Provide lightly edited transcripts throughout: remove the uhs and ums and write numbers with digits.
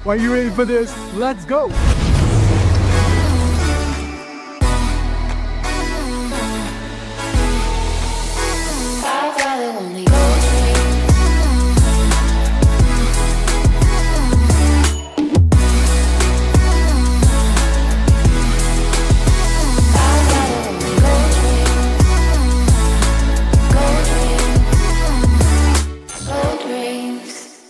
Are you ready for this? Let's go!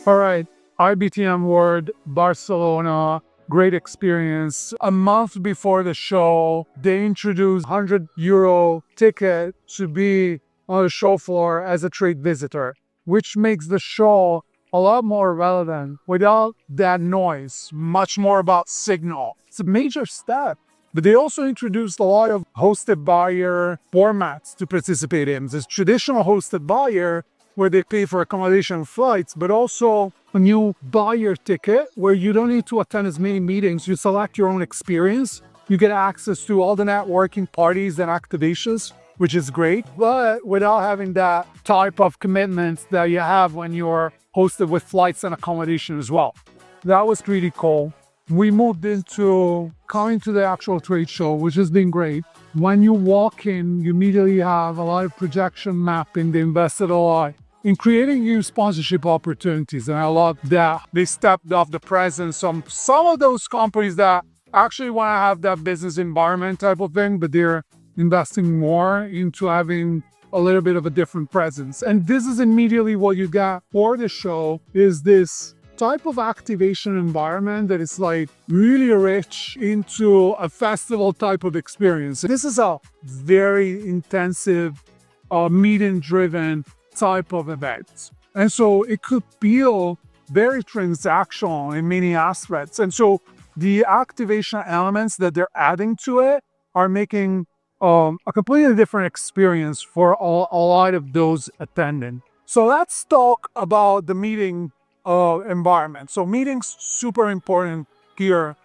All right, IBTM World, Barcelona, great experience. A month before the show, they introduced €100 ticket to be on the show floor as a trade visitor, which makes the show a lot more relevant without that noise, much more about signal. It's a major step. But they also introduced a lot of hosted buyer formats to participate in. There's traditional hosted buyer, where they pay for accommodation and flights, but also a new buyer ticket where you don't need to attend as many meetings. You select your own experience. You get access to all the networking parties and activations, which is great, but without having that type of commitments that you have when you're hosted with flights and accommodation as well. That was pretty cool. We moved into coming to the actual trade show, which has been great. When you walk in, you immediately have a lot of projection mapping. They invested a lot in creating new sponsorship opportunities. And I love that they stepped up the presence on some of those companies that actually want to have that business environment type of thing, but they're investing more into having a little bit of a different presence. And this is immediately what you got for the show, is this type of activation environment that is like really rich into a festival type of experience. This is a very intensive, meeting-driven type of event. And so it could feel very transactional in many aspects. And so the activation elements that they're adding to it are making a completely different experience for a lot of those attending. So let's talk about the meeting environment. So meetings, super important here.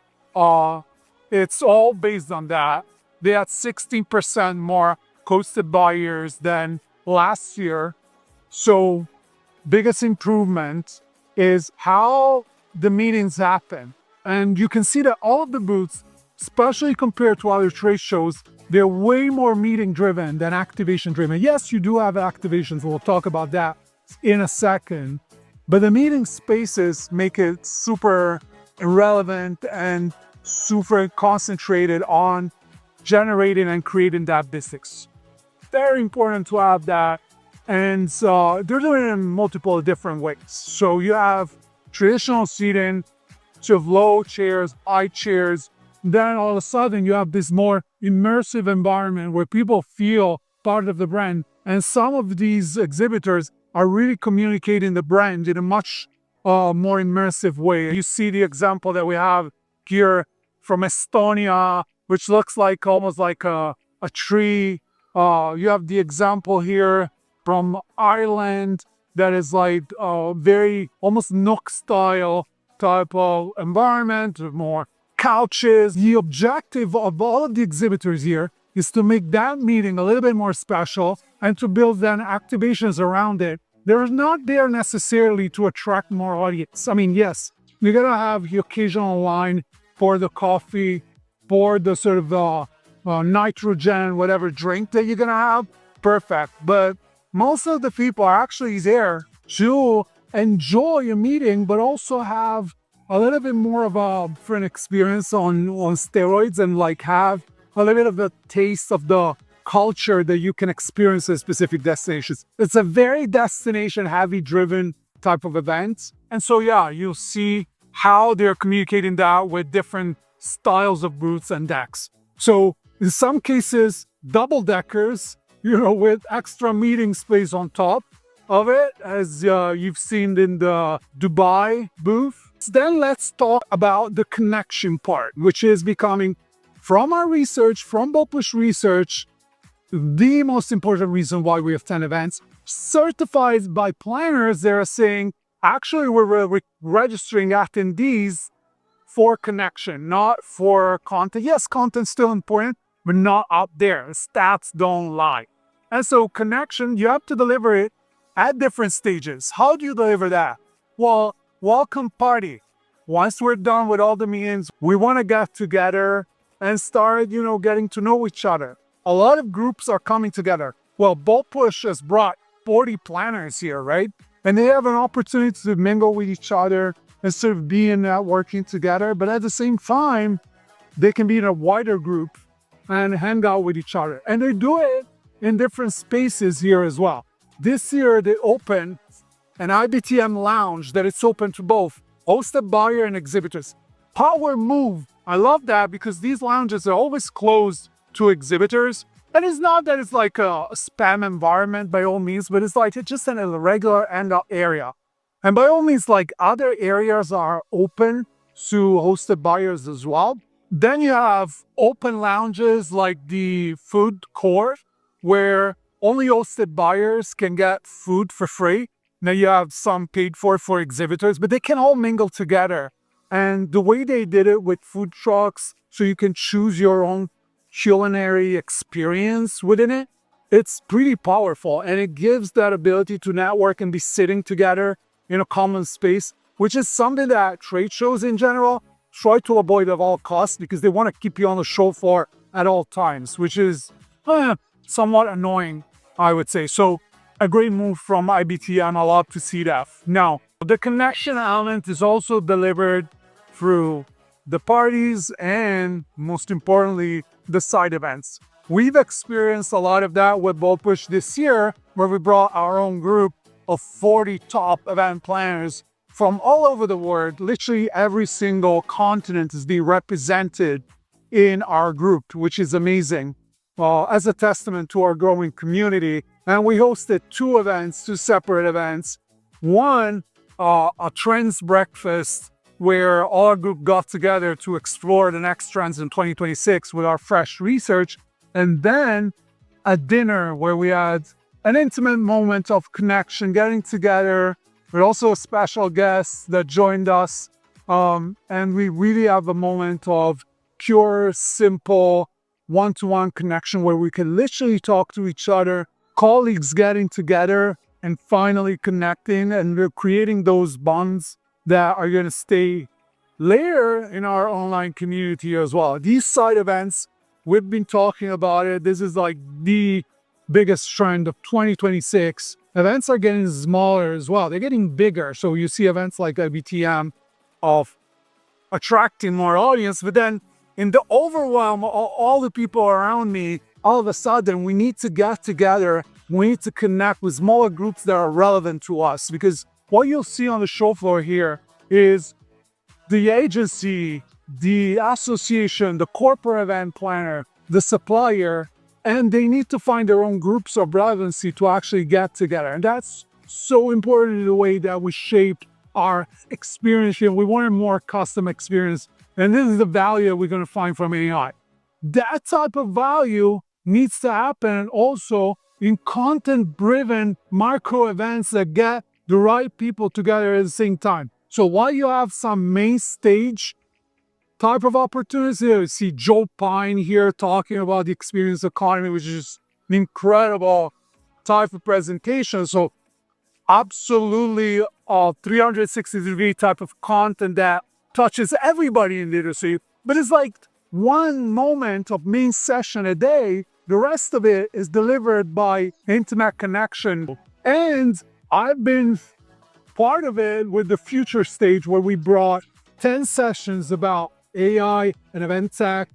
It's all based on that. They had 16% more hosted buyers than last year. So biggest improvement is how the meetings happen. And you can see that all of the booths, especially compared to other trade shows, they're way more meeting driven than activation driven. Yes, you do have activations. We'll talk about that in a second. But the meeting spaces make it super relevant and super concentrated on generating and creating that business. Very important to have that. And they're doing it in multiple different ways. So you have traditional seating, you have low chairs, high chairs. Then all of a sudden you have this more immersive environment where people feel part of the brand. And some of these exhibitors are really communicating the brand in a much more immersive way. You see the example that we have here from Estonia, which looks like almost like a tree. You have the example here from Ireland that is like very almost Nook style type of environment, more couches. The objective of all of the exhibitors here is to make that meeting a little bit more special and to build then activations around it. They're not there necessarily to attract more audience. I mean, yes, you're gonna have the occasional line for the coffee, for the sort of nitrogen, whatever drink that you're gonna have. Perfect. But most of the people are actually there to enjoy a meeting, but also have a little bit more of a different experience on steroids and like have a little bit of the taste of the culture that you can experience at specific destinations. It's a very destination heavy driven type of event. And so, yeah, you'll see how they're communicating that with different styles of booths and decks. So in some cases, double deckers, with extra meeting space on top of it, as you've seen in the Dubai booth. Then let's talk about the connection part, which is becoming, from our research, from Bopush research, the most important reason why we attend events. Certified by planners, they're saying, actually, we're registering attendees for connection, not for content. Yes, content's still important, but not up there. Stats don't lie. And so connection, you have to deliver it at different stages. How do you deliver that? Well, welcome party. once we're done with all the meetings, we want to get together and start, getting to know each other. A lot of groups are coming together. Well, Bolt Push has brought 40 planners here, right? And they have an opportunity to mingle with each other and sort of be in networking together. But at the same time, they can be in a wider group and hang out with each other. And they do it in different spaces here as well. This year, they opened an IBTM lounge that is open to both hosted buyer and exhibitors. Power move. I love that because these lounges are always closed to exhibitors. And it's not that it's like a spam environment by all means, but it's like it's just in a regular hangout area. And by all means, like other areas are open to hosted buyers as well. Then you have open lounges like the food court where only hosted buyers can get food for free. Now you have some paid for exhibitors, but they can all mingle together. And the way they did it with food trucks, so you can choose your own culinary experience within it, it's pretty powerful. And it gives that ability to network and be sitting together in a common space, which is something that trade shows in general try to avoid at all costs because they want to keep you on the show floor at all times, which is somewhat annoying, I would say. So a great move from IBTM. I love to see that. Now, the connection element is also delivered through the parties and, most importantly, the side events. We've experienced a lot of that with Bolt Push this year, where we brought our own group of 40 top event planners from all over the world. Literally every single continent is being represented in our group, which is amazing. As a testament to our growing community. And we hosted two separate events. One, a trends breakfast, where all our group got together to explore the next trends in 2026 with our fresh research. And then a dinner where we had an intimate moment of connection, getting together, with also a special guest that joined us. And we really have a moment of pure, simple, one-to-one connection where we can literally talk to each other, colleagues getting together and finally connecting, and we're creating those bonds that are going to stay later in our online community as well. These side events, we've been talking about it. This is like the biggest trend of 2026. Events are getting smaller as well. They're getting bigger. So you see events like IBTM of attracting more audience, but then in the overwhelm of all the people around me, all of a sudden we need to get together. We need to connect with smaller groups that are relevant to us, because what you'll see on the show floor here is the agency, the association, the corporate event planner, the supplier, and they need to find their own groups of relevancy to actually get together. And that's so important in the way that we shaped our experience here. We want a more custom experience. And this is the value that we're going to find from AI. That type of value needs to happen also in content-driven micro events that get the right people together at the same time. So while you have some main stage type of opportunities, you see Joe Pine here talking about the experience economy, which is an incredible type of presentation. So absolutely a 360-degree type of content that touches everybody in the industry. But it's like one moment of main session a day. The rest of it is delivered by intimate connection. And I've been part of it with the future stage, where we brought 10 sessions about AI and event tech.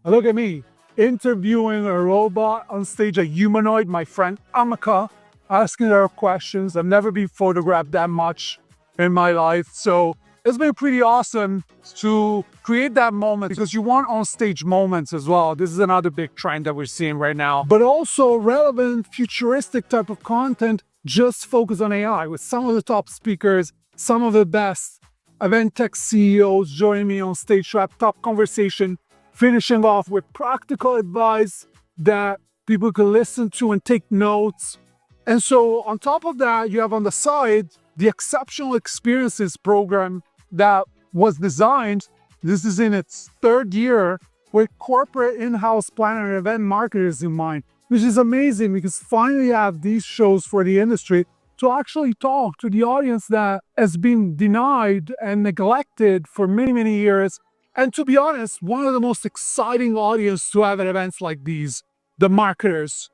And look at me, interviewing a robot on stage, a humanoid, my friend Amaka, asking her questions. I've never been photographed that much in my life. So it's been pretty awesome to create that moment, because you want on-stage moments as well. This is another big trend that we're seeing right now. But also relevant, futuristic type of content, just focus on AI with some of the top speakers, some of the best event tech CEOs joining me on stage to have top conversation, finishing off with practical advice that people can listen to and take notes. And so on top of that, you have on the side the Exceptional Experiences program that was designed, this is in its third year, with corporate in-house planner and event marketers in mind, which is amazing, because finally you have these shows for the industry to actually talk to the audience that has been denied and neglected for many, many years. And to be honest, one of the most exciting audience to have at events like these, the marketers.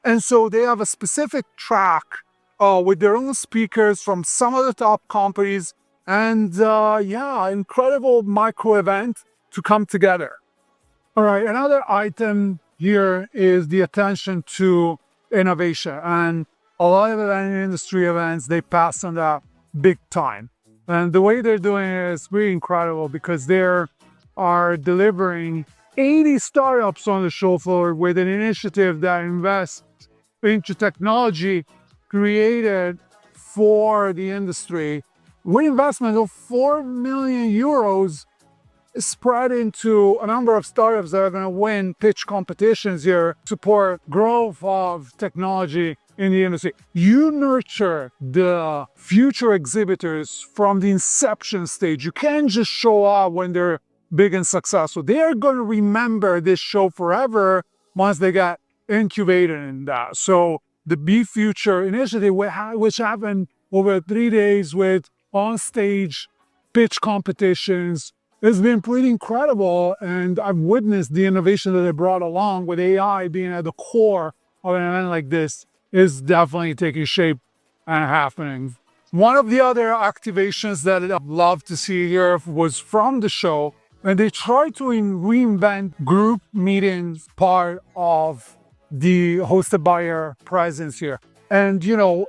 And so they have a specific track with their own speakers from some of the top companies, and incredible micro event to come together. All right, another item here is the attention to innovation. And a lot of industry events, they pass on that big time. And the way they're doing it is really incredible because they are delivering 80 startups on the show floor with an initiative that invests into technology created for the industry with investment of 4 million euros spread into a number of startups that are going to win pitch competitions here, support growth of technology in the industry. You nurture the future exhibitors from the inception stage. You can't just show up when they're big and successful. They're going to remember this show forever once they get incubated in that. So the Be Future initiative, which happened over 3 days with on-stage pitch competitions, has been pretty incredible. And I've witnessed the innovation that they brought along with AI being at the core of an event like this is definitely taking shape and happening. One of the other activations that I'd love to see here was from the show, and they tried to reinvent group meetings part of the hosted buyer presence here. And,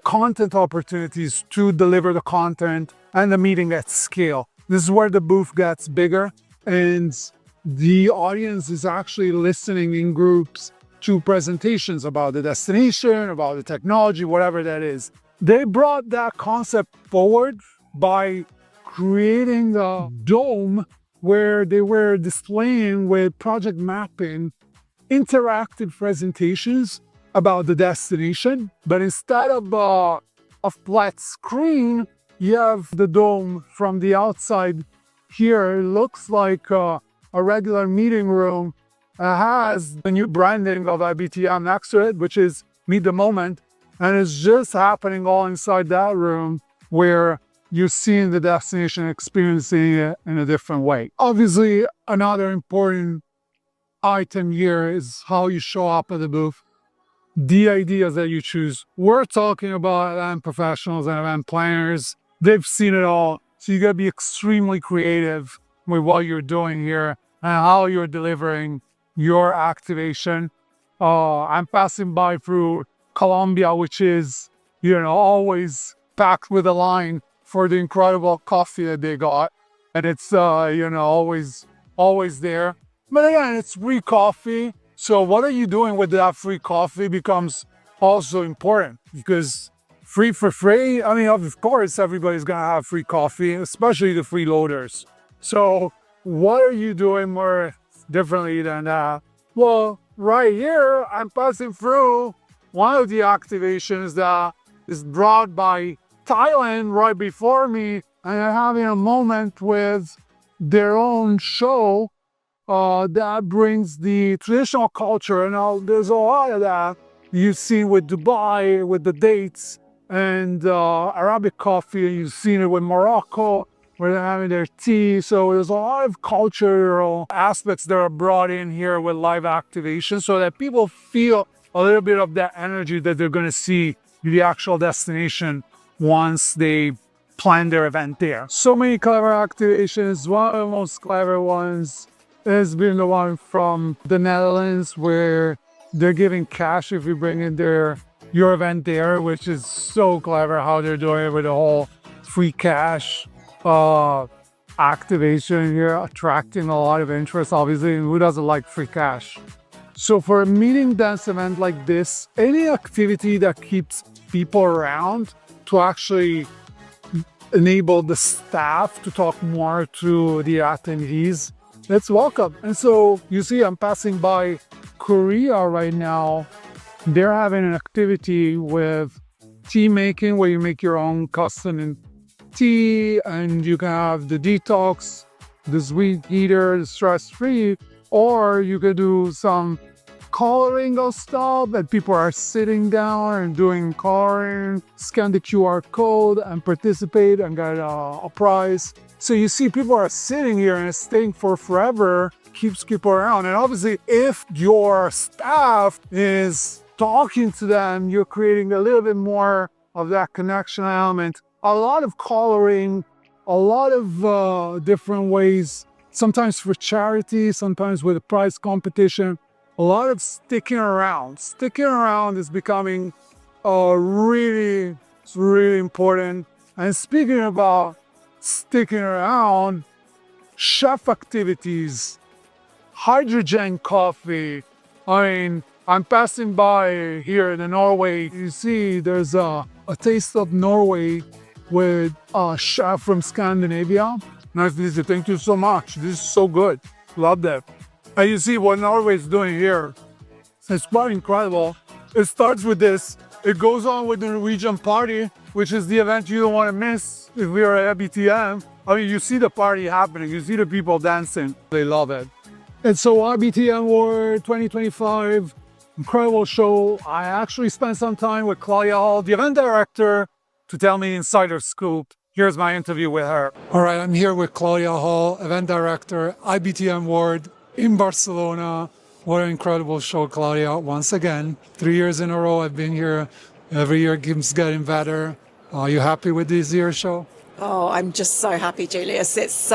content opportunities to deliver the content and the meeting at scale. This is where the booth gets bigger and the audience is actually listening in groups to presentations about the destination, about the technology, whatever that is. They brought that concept forward by creating a dome where they were displaying with project mapping interactive presentations about the destination, but instead of a flat screen, you have the dome from the outside here. It looks like a regular meeting room. It has the new branding of IBTM next to it, which is Meet the Moment, and it's just happening all inside that room where you're seeing the destination, experiencing it in a different way. Obviously, another important item here is how you show up at the booth, the ideas that you choose. We're talking about event professionals and event planners. They've seen it all. So you gotta be extremely creative with what you're doing here and how you're delivering your activation. I'm passing by through Colombia, which is, always packed with a line for the incredible coffee that they got. And it's, always there. But again, it's free coffee. So what are you doing with that free coffee becomes also important, because free for free, of course, everybody's going to have free coffee, especially the freeloaders. So what are you doing more differently than that? Well, right here, I'm passing through one of the activations that is brought by Thailand right before me, and I'm having a moment with their own show that brings the traditional culture. And there's a lot of that you've seen with Dubai, with the dates and Arabic coffee. You've seen it with Morocco, where they're having their tea. So there's a lot of cultural aspects that are brought in here with live activation so that people feel a little bit of that energy that they're going to see the actual destination once they plan their event there. So many clever activations. One of the most clever ones has been the one from the Netherlands, where they're giving cash if you bring in your event there, which is so clever how they're doing it with the whole free cash activation here, attracting a lot of interest. Obviously, who doesn't like free cash? So for a meeting dance event like this, any activity that keeps people around to actually enable the staff to talk more to the attendees, that's welcome. And so you see, I'm passing by Korea right now. They're having an activity with tea making, where you make your own custom tea, and you can have the detox, the sweet heater, the stress-free, or you could do some coloring of stuff, and people are sitting down and doing coloring, scan the QR code and participate and get a prize. So you see people are sitting here and staying for forever, keeps people around. And obviously, if your staff is talking to them, you're creating a little bit more of that connection element. A lot of coloring, a lot of different ways, sometimes for charity, sometimes with a prize competition, a lot of sticking around. Sticking around is becoming really important. And speaking about sticking around, chef activities, hydrogen coffee. I mean, I'm passing by here in Norway. You see, there's a taste of Norway with a chef from Scandinavia. Nice to visit. Thank you so much. This is so good. Love that. And you see what Norway is doing here. It's quite incredible. It starts with this. It goes on with the Norwegian party, which is the event you don't want to miss if we are at IBTM. I mean, you see the party happening. You see the people dancing. They love it. And so IBTM World 2025, incredible show. I actually spent some time with Claudia Hall, the event director, to tell me insider scoop. Here's my interview with her. All right, I'm here with Claudia Hall, event director, IBTM World in Barcelona. What an incredible show, Claudia. Once again, 3 years in a row I've been here. Every year keeps getting better. Are you happy with this year's show? Oh, I'm just so happy, Julius. It's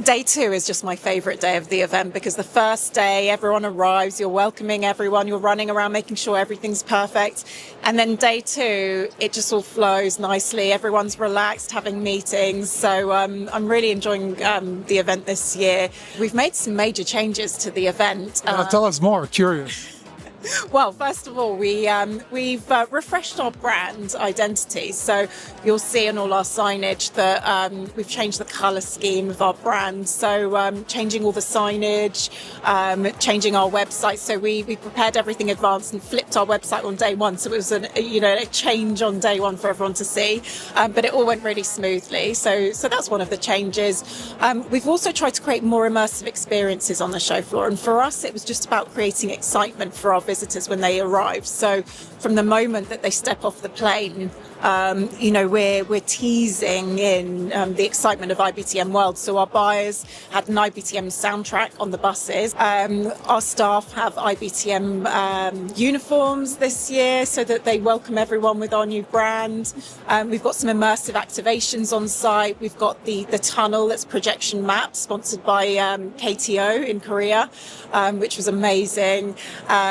day 2 is just my favorite day of the event, because the first day everyone arrives, you're welcoming everyone, you're running around making sure everything's perfect. And then day 2, it just all flows nicely. Everyone's relaxed, having meetings. So I'm really enjoying the event this year. We've made some major changes to the event. Tell us more, curious. Well, first of all, we've refreshed our brand identity. So you'll see in all our signage that we've changed the colour scheme of our brand. So changing all the signage, changing our website. So we prepared everything advanced and flipped our website on day 1. So it was a change on day 1 for everyone to see. But it all went really smoothly. So that's one of the changes. We've also tried to create more immersive experiences on the show floor. And for us, it was just about creating excitement for our visitors when they arrive. So from the moment that they step off the plane, we're teasing in the excitement of IBTM World. So our buyers had an IBTM soundtrack on the buses. Our staff have IBTM uniforms this year so that they welcome everyone with our new brand. We've got some immersive activations on site. We've got the tunnel that's projection map, sponsored by KTO in Korea, which was amazing.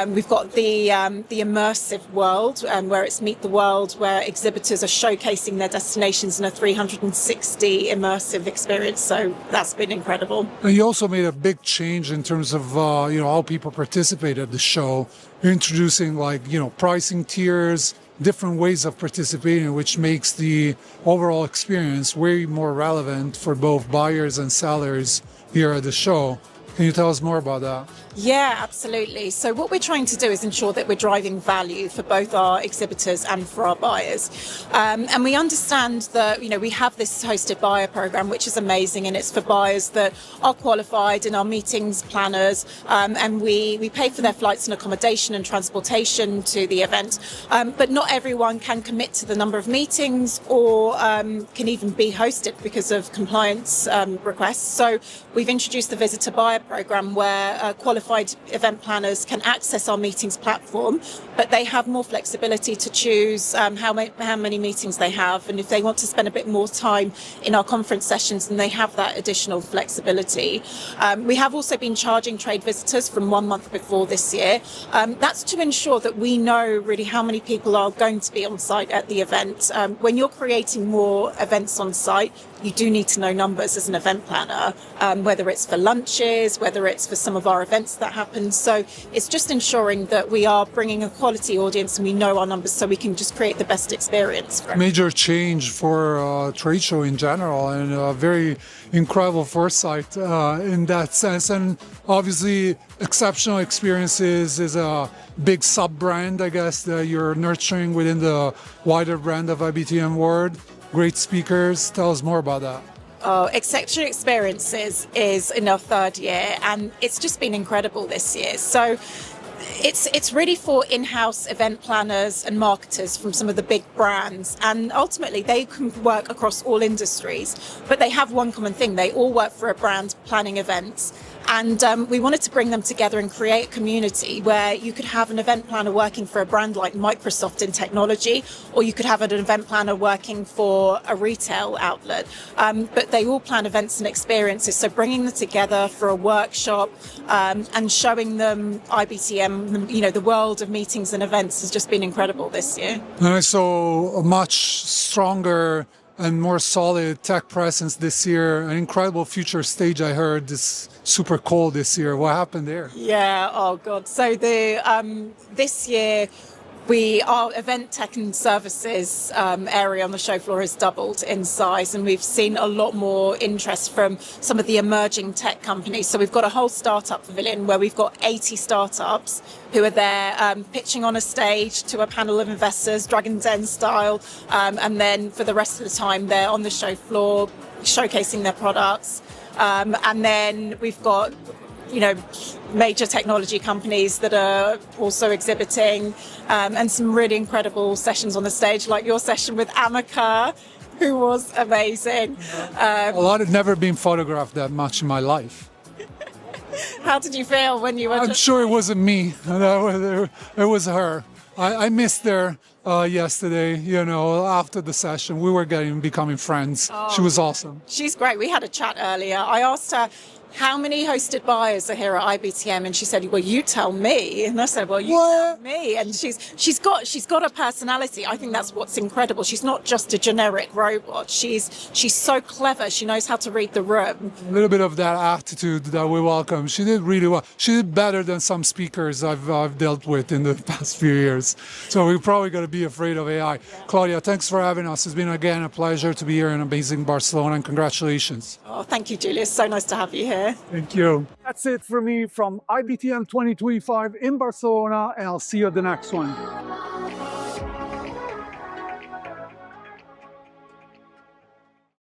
We've got the immersive world, where it's Meet the World, where exhibitors are showcasing their destinations in a 360 immersive experience. So that's been incredible. And you also made a big change in terms of how people participate at the show. You're introducing pricing tiers, different ways of participating, which makes the overall experience way more relevant for both buyers and sellers here at the show. Can you tell us more about that? Yeah, absolutely. So what we're trying to do is ensure that we're driving value for both our exhibitors and for our buyers. And we understand that, we have this hosted buyer program, which is amazing. And it's for buyers that are qualified in our meetings planners. And we pay for their flights and accommodation and transportation to the event. But not everyone can commit to the number of meetings or can even be hosted because of compliance requests. So we've introduced the visitor buyer program, where qualified event planners can access our meetings platform, but they have more flexibility to choose how many meetings they have, and if they want to spend a bit more time in our conference sessions, then they have that additional flexibility. We have also been charging trade visitors from 1 month before this year. That's to ensure that we know really how many people are going to be on site at the event. When you're creating more events on site, you do need to know numbers as an event planner, whether it's for lunches, whether it's for some of our events that happen. So it's just ensuring that we are bringing a quality audience and we know our numbers so we can just create the best experience. Major change for trade show in general, and a very incredible foresight in that sense. And obviously, exceptional experiences is a big sub-brand, I guess, that you're nurturing within the wider brand of IBTM World. Great speakers. Tell us more about that. Oh, Exceptional Experiences is in our third year, and it's just been incredible this year. So it's really for in-house event planners and marketers from some of the big brands, and ultimately they can work across all industries, but they have one common thing: they all work for a brand planning events. And we wanted to bring them together and create a community where you could have an event planner working for a brand like Microsoft in technology, or you could have an event planner working for a retail outlet. But they all plan events and experiences. So bringing them together for a workshop and showing them IBTM, the world of meetings and events has just been incredible this year. And I saw a much stronger and more solid tech presence this year. An incredible future stage, I heard, is super cool this year. What happened there? Yeah, oh God. So this year, our event tech and services area on the show floor has doubled in size, and we've seen a lot more interest from some of the emerging tech companies. So we've got a whole startup pavilion where we've got 80 startups who are there pitching on a stage to a panel of investors, Dragon's Den style, and then for the rest of the time they're on the show floor showcasing their products. And then we've got major technology companies that are also exhibiting, and some really incredible sessions on the stage, like your session with Amica, who was amazing. A lot had never been photographed that much in my life. How did you feel when you were? I'm sure it wasn't me. It was her. I missed her yesterday, after the session. We were becoming friends. She was awesome. She's great. We had a chat earlier. I asked her, how many hosted buyers are here at IBTM? And she said, well, you tell me. And I said, well, you tell me. And she's got a personality. I think that's what's incredible. She's not just a generic robot. She's so clever. She knows how to read the room. A little bit of that attitude that we welcome. She did really well. She did better than some speakers I've dealt with in the past few years. So we're probably going to be afraid of AI. Claudia, thanks for having us. It's been, again, a pleasure to be here in amazing Barcelona, and congratulations. Oh, thank you, Julius. So nice to have you here. Thank you. That's it for me from IBTM 2025 in Barcelona, and I'll see you at the next one.